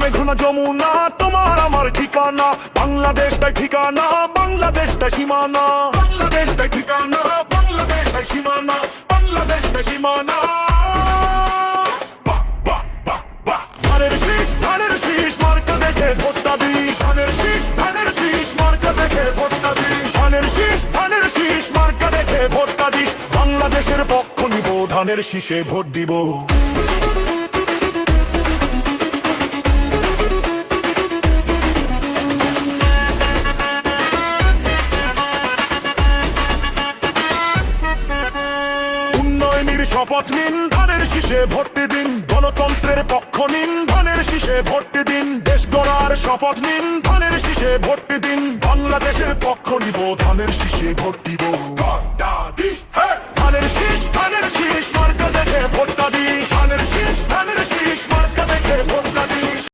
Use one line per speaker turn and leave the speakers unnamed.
মেঘনা যমুনা তোমার আমার ঠিকানা, বাংলাদেশটাই ঠিকানা, বাংলাদেশটাই সীমানা, বাংলাদেশটাই ঠিকানা, বাংলাদেশটাই সীমানা, বাংলাদেশটাই সীমানা। ধানের শীষ মার্কা দেখে ভোটটা দিই, ধানের শীষ মার্কা দেখে ভোটটা দিই, ধানের শীষ মার্কা দেখে ভোটটা দিস। বাংলাদেশের পক্ষ নিব, ধানের শীষে ভোট দিব। উন্নয়নের শপথ নিন, ধানের শীষে ভোট দিন। গণতন্ত্রের পক্ষ নিন, ধানের শীষে ভোট দিন। দেশ গড়ার শপথ নিন, ধানের শীষে ভোট দিন। বাংলাদেশের পক্ষ নিব, ধানের শীষে ভোট দিব।